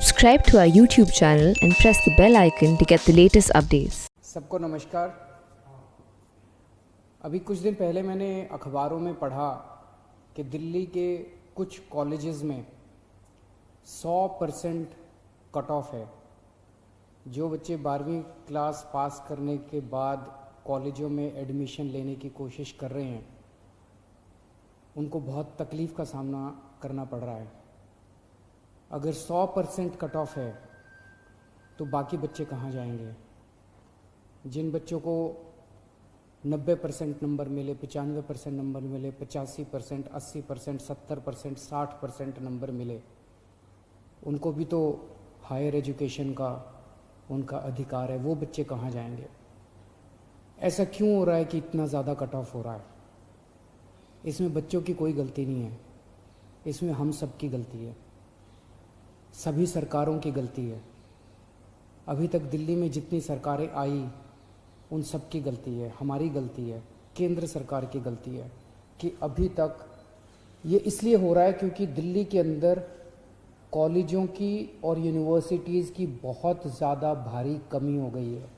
Subscribe to our YouTube channel and press the bell icon to get the latest updates. सबको नमस्कार। अभी कुछ दिन पहले मैंने अखबारों में पढ़ा कि दिल्ली के कुछ कॉलेजेस में 100% कट ऑफ है। जो बच्चे 12वीं क्लास पास करने के बाद कॉलेजों में एडमिशन लेने की कोशिश कर रहे हैं, उनको बहुत तकलीफ़ का सामना करना पड़ रहा है। अगर 100% कट ऑफ है तो बाकी बच्चे कहाँ जाएंगे? जिन बच्चों को 90% नंबर मिले, 95% नंबर मिले, 85%, 80%, 70%, 60% नंबर मिले, उनको भी तो हायर एजुकेशन का उनका अधिकार है। वो बच्चे कहाँ जाएंगे? ऐसा क्यों हो रहा है कि इतना ज़्यादा कट ऑफ हो रहा है? इसमें बच्चों की कोई गलती नहीं है, इसमें हम सब की गलती है, सभी सरकारों की गलती है। अभी तक दिल्ली में जितनी सरकारें आई उन सब की गलती है, हमारी गलती है, केंद्र सरकार की गलती है कि अभी तक ये इसलिए हो रहा है क्योंकि दिल्ली के अंदर कॉलेजों की और यूनिवर्सिटीज़ की बहुत ज़्यादा भारी कमी हो गई है।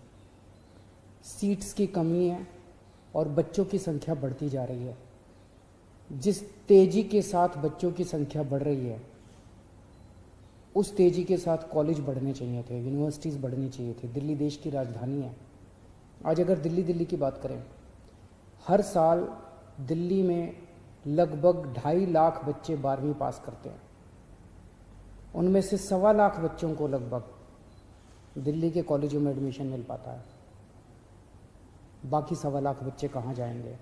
सीट्स की कमी है और बच्चों की संख्या बढ़ती जा रही है। जिस तेज़ी के साथ बच्चों की संख्या बढ़ रही है उस तेज़ी के साथ कॉलेज बढ़ने चाहिए थे, यूनिवर्सिटीज़ बढ़नी चाहिए थी। दिल्ली देश की राजधानी है। आज अगर दिल्ली की बात करें, हर साल दिल्ली में लगभग 2.5 लाख बच्चे 12वीं पास करते हैं। उनमें से 1.25 लाख बच्चों को लगभग दिल्ली के कॉलेजों में एडमिशन मिल पाता है। बाकी 1.25 लाख बच्चे कहाँ जाएंगे?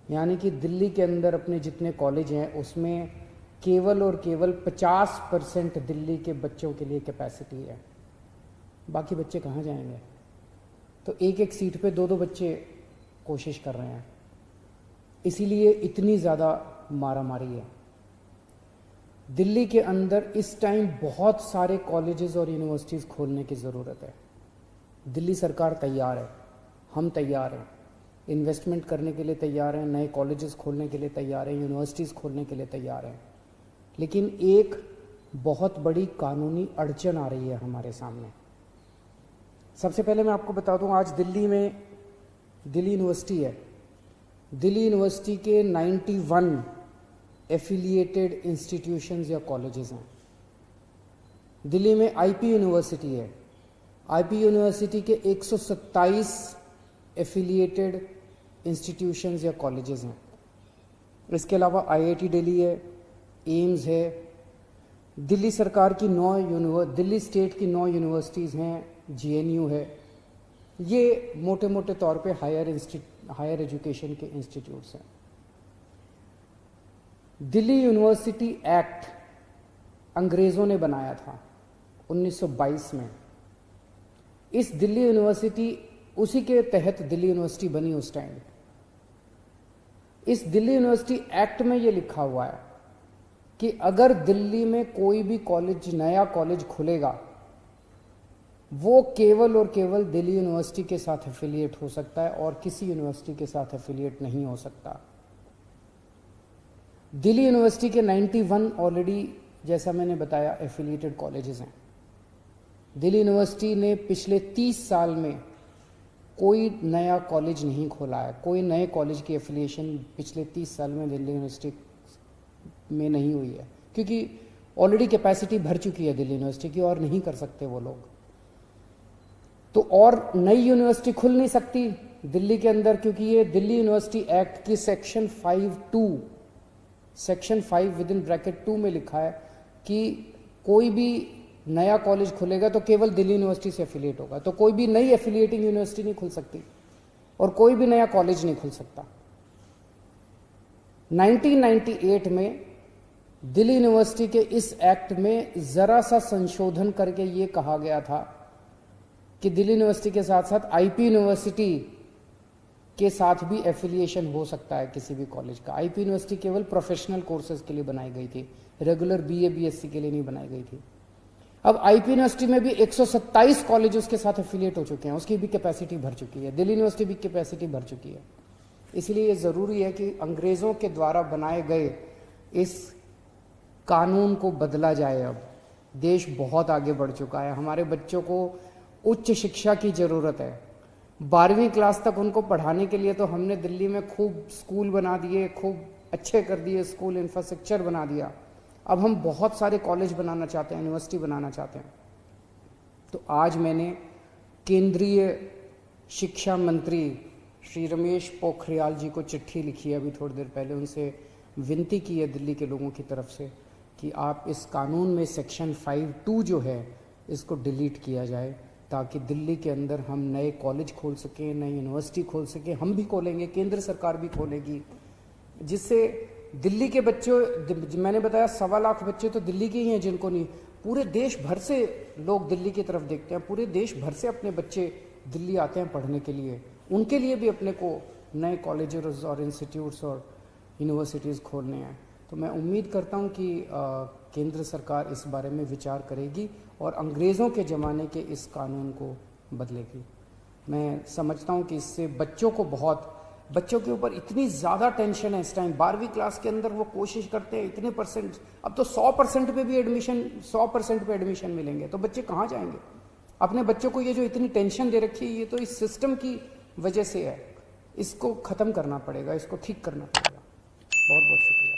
यानी कि दिल्ली के अंदर अपने जितने कॉलेज हैं उसमें केवल और केवल 50% दिल्ली के बच्चों के लिए कैपेसिटी है। बाकी बच्चे कहाँ जाएंगे? तो एक एक सीट पे 2-2 बच्चे कोशिश कर रहे हैं, इसीलिए इतनी ज़्यादा मारामारी है। दिल्ली के अंदर इस टाइम बहुत सारे कॉलेजेस और यूनिवर्सिटीज़ खोलने की ज़रूरत है। दिल्ली सरकार तैयार है, हम तैयार हैं, इन्वेस्टमेंट करने के लिए तैयार हैं, नए कॉलेजेस खोलने के लिए तैयार हैं, यूनिवर्सिटीज़ खोलने के लिए तैयार हैं। लेकिन एक बहुत बड़ी कानूनी अड़चन आ रही है हमारे सामने। सबसे पहले मैं आपको बता दूं, आज दिल्ली में दिल्ली यूनिवर्सिटी है। दिल्ली यूनिवर्सिटी के 91 एफिलिएटेड इंस्टीट्यूशंस या कॉलेजेस हैं। दिल्ली में आईपी यूनिवर्सिटी है। आईपी यूनिवर्सिटी के 127 एफिलिएटेड इंस्टीट्यूशंस या कॉलेजेस हैं। इसके अलावा आईआईटी दिल्ली है, एम्स है। दिल्ली सरकार की दिल्ली स्टेट की 9 यूनिवर्सिटीज़ हैं, जेएनयू है। ये मोटे मोटे तौर पे हायर एजुकेशन के इंस्टीट्यूट्स हैं। दिल्ली यूनिवर्सिटी एक्ट अंग्रेज़ों ने बनाया था 1922 में। इस दिल्ली यूनिवर्सिटी उसी के तहत दिल्ली यूनिवर्सिटी बनी उस टाइम। इस दिल्ली यूनिवर्सिटी एक्ट में ये लिखा हुआ है कि अगर दिल्ली में कोई भी नया कॉलेज खुलेगा वो केवल और केवल दिल्ली यूनिवर्सिटी के साथ एफिलिएट हो सकता है और किसी यूनिवर्सिटी के साथ एफिलिएट नहीं हो सकता। दिल्ली यूनिवर्सिटी के 91 ऑलरेडी, जैसा मैंने बताया, एफिलिएटेड कॉलेजेस हैं। दिल्ली यूनिवर्सिटी ने पिछले 30 साल में कोई नया कॉलेज नहीं खोला है। कोई नए कॉलेज की एफिलिएशन पिछले 30 साल में दिल्ली यूनिवर्सिटी में नहीं हुई है, क्योंकि ऑलरेडी कैपेसिटी भर चुकी है दिल्ली यूनिवर्सिटी की और नहीं कर सकते वो लोग। तो और नई यूनिवर्सिटी खुल नहीं सकती दिल्ली के अंदर, क्योंकि ये दिल्ली यूनिवर्सिटी एक्ट की सेक्शन 5 विद इन ब्रैकेट 2 में लिखा है कि कोई भी नया कॉलेज खुलेगा तो केवल दिल्ली यूनिवर्सिटी से एफिलिएट होगा। तो कोई भी नई एफिलिएटिंग यूनिवर्सिटी नहीं खुल सकती और कोई भी नया कॉलेज नहीं खुल सकता। 1998 में दिल्ली यूनिवर्सिटी के इस एक्ट में ज़रा सा संशोधन करके ये कहा गया था कि दिल्ली यूनिवर्सिटी के साथ साथ आईपी यूनिवर्सिटी के साथ भी एफिलिएशन हो सकता है किसी भी कॉलेज का। आईपी यूनिवर्सिटी केवल प्रोफेशनल कोर्सेज के लिए बनाई गई थी, रेगुलर बीए बीएससी के लिए नहीं बनाई गई थी। अब आईपी यूनिवर्सिटी में भी 127 कॉलेज उसके साथ एफिलिएट हो चुके हैं, उसकी भी कैपेसिटी भर चुकी है। दिल्ली यूनिवर्सिटी भी कैपेसिटी भर चुकी है। इसलिए ये ज़रूरी है कि अंग्रेज़ों के द्वारा बनाए गए इस कानून को बदला जाए अब, देश बहुत आगे बढ़ चुका है। हमारे बच्चों को उच्च शिक्षा की ज़रूरत है। 12वीं क्लास तक उनको पढ़ाने के लिए तो हमने दिल्ली में खूब स्कूल बना दिए, खूब अच्छे कर दिए, स्कूल इंफ्रास्ट्रक्चर बना दिया। अब हम बहुत सारे कॉलेज बनाना चाहते हैं, यूनिवर्सिटी बनाना चाहते हैं। तो आज मैंने केंद्रीय शिक्षा मंत्री श्री रमेश पोखरियाल जी को चिट्ठी लिखी है, अभी थोड़ी देर पहले। उनसे विनती की है दिल्ली के लोगों की तरफ से कि आप इस कानून में सेक्शन 5(2) जो है इसको डिलीट किया जाए, ताकि दिल्ली के अंदर हम नए कॉलेज खोल सकें, नई यूनिवर्सिटी खोल सकें। हम भी खोलेंगे, केंद्र सरकार भी खोलेगी, जिससे दिल्ली के बच्चों, मैंने बताया 1.25 लाख बच्चे तो दिल्ली के ही हैं जिनको नहीं, पूरे देश भर से लोग दिल्ली की तरफ देखते हैं। पूरे देश भर से अपने बच्चे दिल्ली आते हैं पढ़ने के लिए। उनके लिए भी अपने को नए कॉलेजेस और इंस्टीट्यूट्स और यूनिवर्सिटीज़ खोलने हैं। तो मैं उम्मीद करता हूं कि केंद्र सरकार इस बारे में विचार करेगी और अंग्रेज़ों के ज़माने के इस कानून को बदलेगी। मैं समझता हूं कि इससे बच्चों के ऊपर इतनी ज़्यादा टेंशन है इस टाइम। 12वीं क्लास के अंदर वो कोशिश करते हैं इतने परसेंट, अब तो 100% पे भी एडमिशन, 100% पे एडमिशन मिलेंगे, तो बच्चे कहाँ जाएंगे? अपने बच्चों को ये जो इतनी टेंशन दे रखी है, ये तो इस सिस्टम की वजह से है। इसको ख़त्म करना पड़ेगा, इसको ठीक करना पड़ेगा। बहुत बहुत शुक्रिया।